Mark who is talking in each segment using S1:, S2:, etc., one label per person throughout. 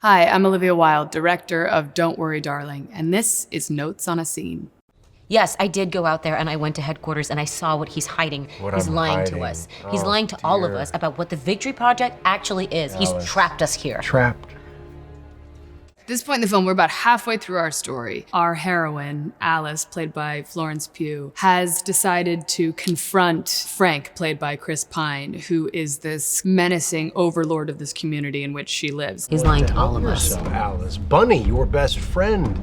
S1: Hi, I'm Olivia Wilde, director of Don't Worry, Darling, and this is Notes on a Scene.
S2: Yes, I did go out there and I went to headquarters and I saw what he's hiding. He's lying to us. He's lying to all of us about what the Victory Project actually is. He's trapped us here.
S3: Trapped.
S1: At this point in the film, we're about halfway through our story. Our heroine, Alice, played by Florence Pugh, has decided to confront Frank, played by Chris Pine, who is this menacing overlord of this community in which she lives.
S2: He's lying to all of us.
S3: Alice. Bunny, your best friend,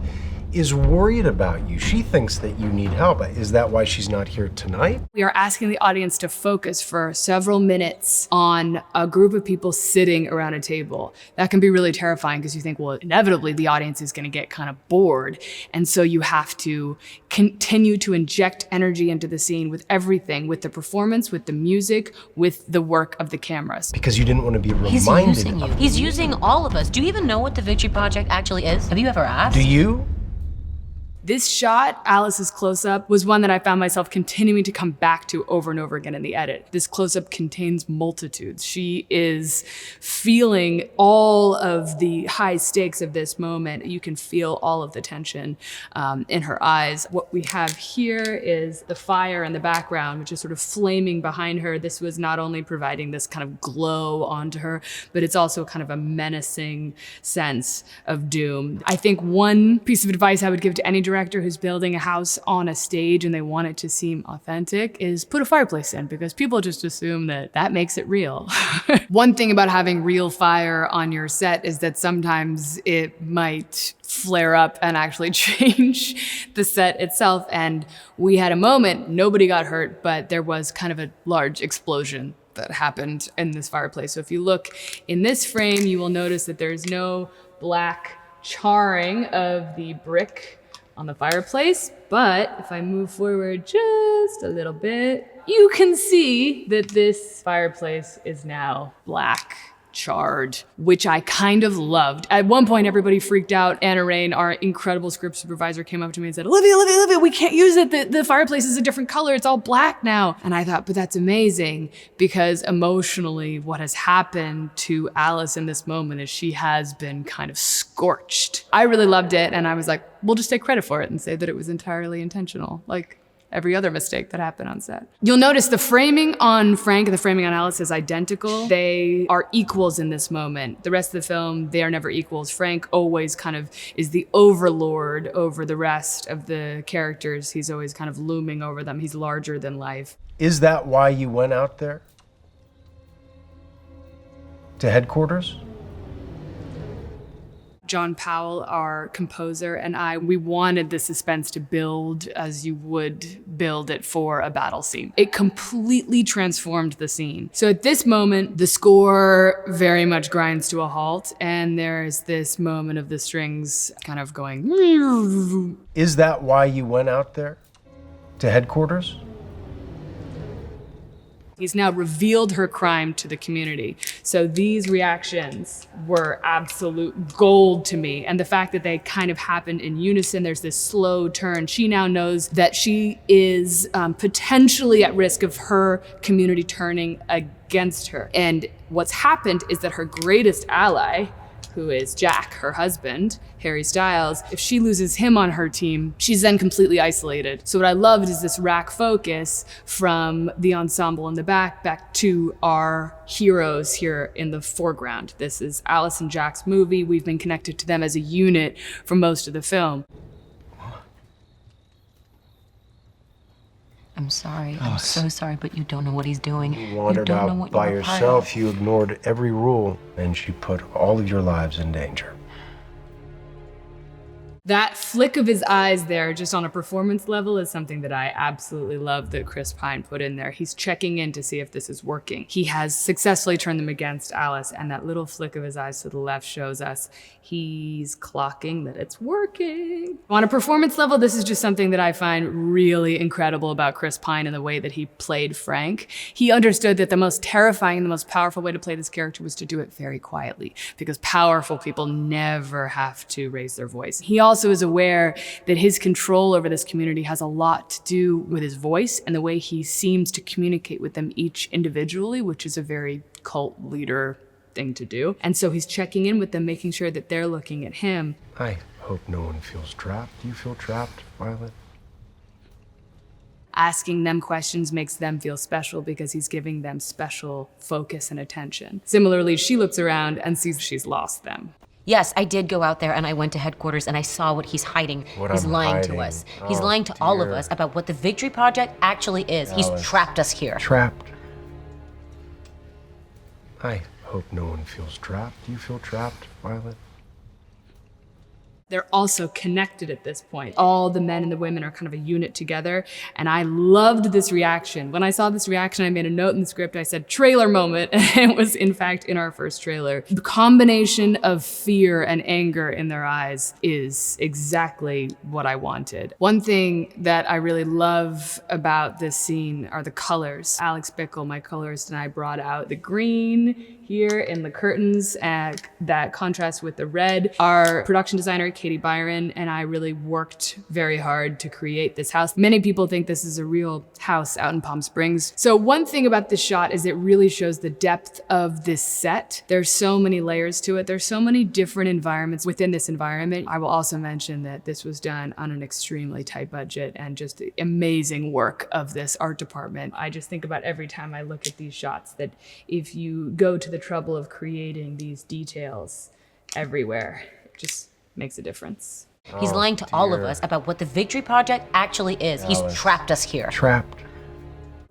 S3: is worried about you. She thinks that you need help. Is that why she's not here tonight?
S1: We are asking the audience to focus for several minutes on a group of people sitting around a table. That can be really terrifying because you think, well, inevitably the audience is going to get kind of bored. And so you have to continue to inject energy into the scene with everything, with the performance, with the music, with the work of the cameras.
S3: Because you didn't want to be reminded.
S2: He's using you. He's using all of us. Do you even know what the Victory Project actually is? Have you ever asked?
S3: Do you?
S1: This shot, Alice's close-up, was one that I found myself continuing to come back to over and over again in the edit. This close-up contains multitudes. She is feeling all of the high stakes of this moment. You can feel all of the tension in her eyes. What we have here is the fire in the background, which is sort of flaming behind her. This was not only providing this kind of glow onto her, but it's also kind of a menacing sense of doom. I think one piece of advice I would give to any director who's building a house on a stage and they want it to seem authentic is put a fireplace in, because people just assume that that makes it real. One thing about having real fire on your set is that sometimes it might flare up and actually change the set itself. And we had a moment, nobody got hurt, but there was kind of a large explosion that happened in this fireplace. So if you look in this frame, you will notice that there's no black charring of the brick on the fireplace, but if I move forward just a little bit, you can see that this fireplace is now black, charred, which I kind of loved. At one point, everybody freaked out. Anna Rain, our incredible script supervisor, came up to me and said, Olivia, we can't use it. The fireplace is a different color. It's all black now. And I thought, but that's amazing, because emotionally, what has happened to Alice in this moment is she has been kind of scorched. I really loved it. And I was like, we'll just take credit for it and say that it was entirely intentional. Like every other mistake that happened on set. You'll notice the framing on Frank and the framing on Alice is identical. They are equals in this moment. The rest of the film, they are never equals. Frank always kind of is the overlord over the rest of the characters. He's always kind of looming over them. He's larger than life.
S3: Is that why you went out there? To headquarters?
S1: John Powell, our composer, and we wanted the suspense to build as you would build it for a battle scene. It completely transformed the scene. So at this moment, the score very much grinds to a halt, and there's this moment of the strings kind of going.
S3: Is that why you went out there? To headquarters?
S1: He's now revealed her crime to the community. So these reactions were absolute gold to me. And the fact that they kind of happened in unison, there's this slow turn. She now knows that she is potentially at risk of her community turning against her. And what's happened is that her greatest ally, who is Jack, her husband, Harry Styles, if she loses him on her team, she's then completely isolated. So what I loved is this rack focus from the ensemble in the back to our heroes here in the foreground. This is Alice and Jack's movie. We've been connected to them as a unit for most of the film.
S2: I'm sorry. I'm so sorry, but you don't know what he's doing.
S3: You wandered out by yourself. You ignored every rule, and she put all of your lives in danger.
S1: That flick of his eyes there, just on a performance level, is something that I absolutely love that Chris Pine put in there. He's checking in to see if this is working. He has successfully turned them against Alice, and that little flick of his eyes to the left shows us he's clocking that it's working. On a performance level, this is just something that I find really incredible about Chris Pine and the way that he played Frank. He understood that the most terrifying and the most powerful way to play this character was to do it very quietly, because powerful people never have to raise their voice. He also is aware that his control over this community has a lot to do with his voice and the way he seems to communicate with them each individually, which is a very cult leader thing to do. And so he's checking in with them, making sure that they're looking at him.
S3: I hope no one feels trapped. Do you feel trapped, Violet?
S1: Asking them questions makes them feel special because he's giving them special focus and attention. Similarly, she looks around and sees she's lost them.
S2: Yes, I did go out there and I went to headquarters and I saw what he's hiding. He's lying to us. He's lying to all of us about what the Victory Project actually is. He's trapped us here.
S3: Trapped. I hope no one feels trapped. Do you feel trapped, Violet?
S1: They're also connected at this point. All the men and the women are kind of a unit together, and I loved this reaction. When I saw this reaction, I made a note in the script. I said, trailer moment, and it was in fact in our first trailer. The combination of fear and anger in their eyes is exactly what I wanted. One thing that I really love about this scene are the colors. Alex Bickle, my colorist, and I brought out the green here in the curtains, and that contrasts with the red. Our production designer, Katie Byron, and I really worked very hard to create this house. Many people think this is a real house out in Palm Springs. So one thing about this shot is it really shows the depth of this set. There's so many layers to it. There's so many different environments within this environment. I will also mention that this was done on an extremely tight budget and just the amazing work of this art department. I just think about every time I look at these shots that if you go to the trouble of creating these details everywhere, it just makes a difference.
S2: He's lying to all of us about what the Victory Project actually is. He's trapped us here.
S3: Trapped.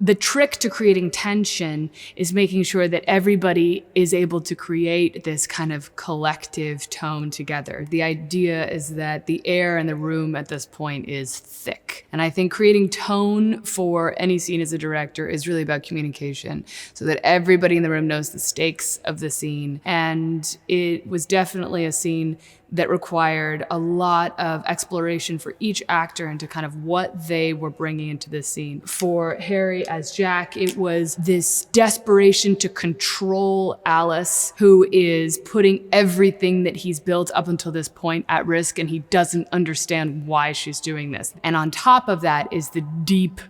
S1: The trick to creating tension is making sure that everybody is able to create this kind of collective tone together. The idea is that the air in the room at this point is thick. And I think creating tone for any scene as a director is really about communication, so that everybody in the room knows the stakes of the scene. And it was definitely a scene that required a lot of exploration for each actor into kind of what they were bringing into this scene. For Harry as Jack, it was this desperation to control Alice, who is putting everything that he's built up until this point at risk, and he doesn't understand why she's doing this. And on top of that is the deep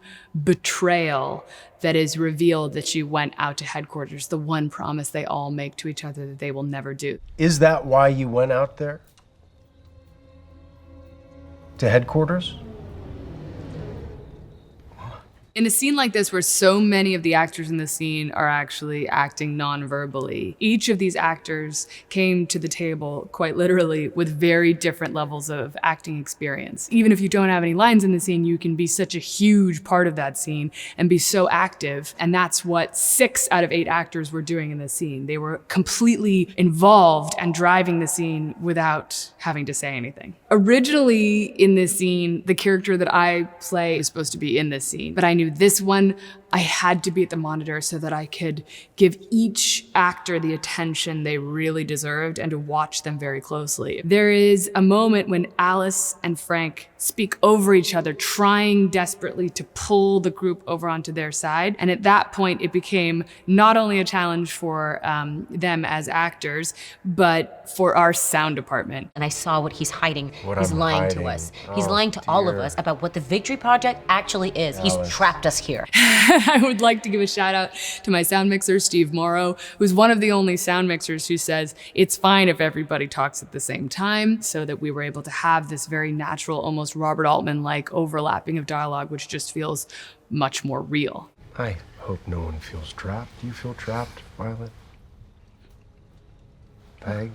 S1: betrayal that is revealed that she went out to headquarters, the one promise they all make to each other that they will never do.
S3: Is that why you went out there? To headquarters?
S1: In a scene like this, where so many of the actors in the scene are actually acting non-verbally, each of these actors came to the table, quite literally, with very different levels of acting experience. Even if you don't have any lines in the scene, you can be such a huge part of that scene and be so active. And that's what 6 out of 8 actors were doing in the scene. They were completely involved and driving the scene without having to say anything. Originally in this scene, the character that I play is supposed to be in this scene, but I knew this one, I had to be at the monitor so that I could give each actor the attention they really deserved and to watch them very closely. There is a moment when Alice and Frank speak over each other, trying desperately to pull the group over onto their side. And at that point, it became not only a challenge for them as actors, but for our sound department.
S2: And I saw what he's hiding. He's lying to us. He's lying to all of us about what the Victory Project actually is. He's trapped us here.
S1: I would like to give a shout out to my sound mixer, Steve Morrow, who's one of the only sound mixers who says it's fine if everybody talks at the same time, so that we were able to have this very natural, almost Robert Altman-like overlapping of dialogue, which just feels much more real.
S3: I hope no one feels trapped. Do you feel trapped, Violet? Peg?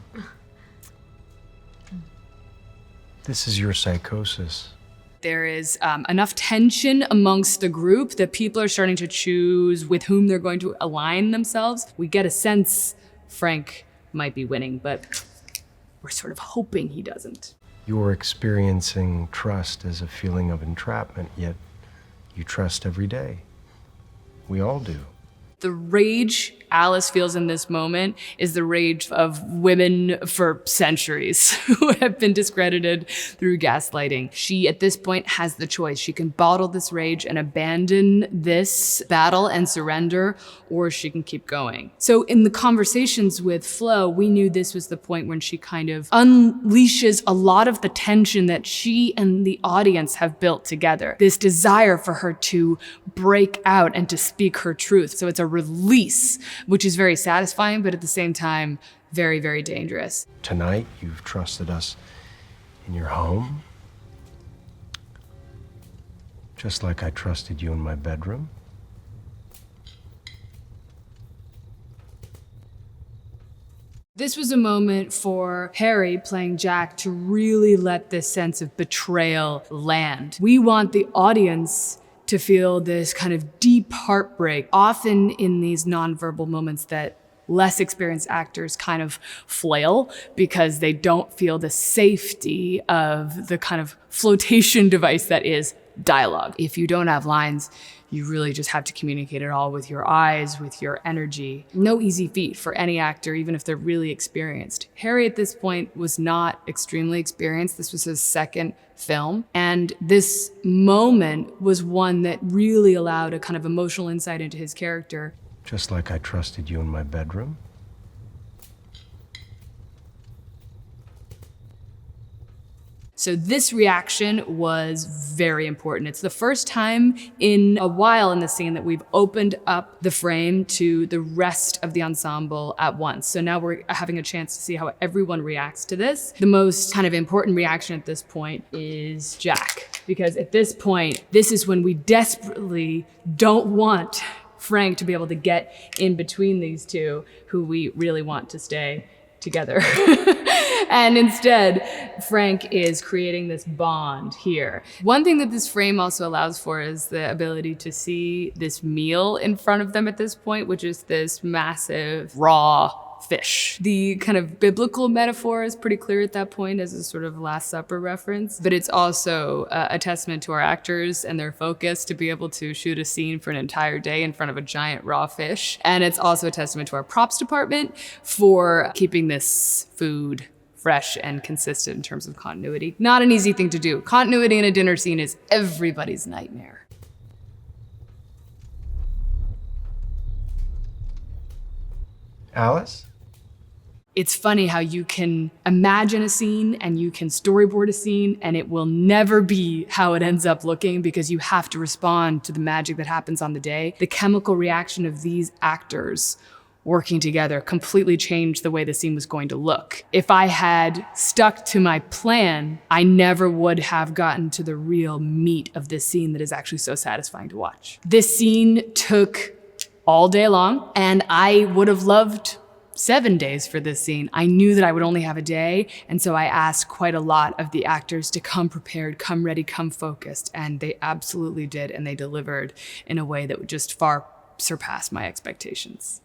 S3: This is your psychosis.
S1: There is enough tension amongst the group that people are starting to choose with whom they're going to align themselves. We get a sense Frank might be winning, but we're sort of hoping he doesn't.
S3: You're experiencing trust as a feeling of entrapment, yet you trust every day. We all do.
S1: The rage Alice feels in this moment is the rage of women for centuries who have been discredited through gaslighting. She, at this point, has the choice. She can bottle this rage and abandon this battle and surrender, or she can keep going. So in the conversations with Flo, we knew this was the point when she kind of unleashes a lot of the tension that she and the audience have built together. This desire for her to break out and to speak her truth. So it's a release which is very satisfying, but at the same time, very, very dangerous.
S3: Tonight, you've trusted us in your home, just like I trusted you in my bedroom.
S1: This was a moment for Harry, playing Jack, to really let this sense of betrayal land. We want the audience to feel this kind of deep heartbreak, often in these nonverbal moments that less experienced actors kind of flail because they don't feel the safety of the kind of flotation device that is dialogue. If you don't have lines, you really just have to communicate it all with your eyes, with your energy. No easy feat for any actor, even if they're really experienced. Harry at this point was not extremely experienced. This was his second film. And this moment was one that really allowed a kind of emotional insight into his character.
S3: Just like I trusted you in my bedroom.
S1: So this reaction was very important. It's the first time in a while in the scene that we've opened up the frame to the rest of the ensemble at once. So now we're having a chance to see how everyone reacts to this. The most kind of important reaction at this point is Jack, because at this point, this is when we desperately don't want Frank to be able to get in between these two who we really want to stay together. And instead, Frank is creating this bond here. One thing that this frame also allows for is the ability to see this meal in front of them at this point, which is this massive raw fish. The kind of biblical metaphor is pretty clear at that point as a sort of Last Supper reference, but it's also a testament to our actors and their focus to be able to shoot a scene for an entire day in front of a giant raw fish. And it's also a testament to our props department for keeping this food fresh and consistent in terms of continuity. Not an easy thing to do. Continuity in a dinner scene is everybody's nightmare.
S3: Alice?
S1: It's funny how you can imagine a scene and you can storyboard a scene and it will never be how it ends up looking because you have to respond to the magic that happens on the day. The chemical reaction of these actors working together completely changed the way the scene was going to look. If I had stuck to my plan, I never would have gotten to the real meat of this scene that is actually so satisfying to watch. This scene took all day long, and I would have loved 7 days for this scene. I knew that I would only have a day, and so I asked quite a lot of the actors to come prepared, come ready, come focused, and they absolutely did, and they delivered in a way that would just far surpass my expectations.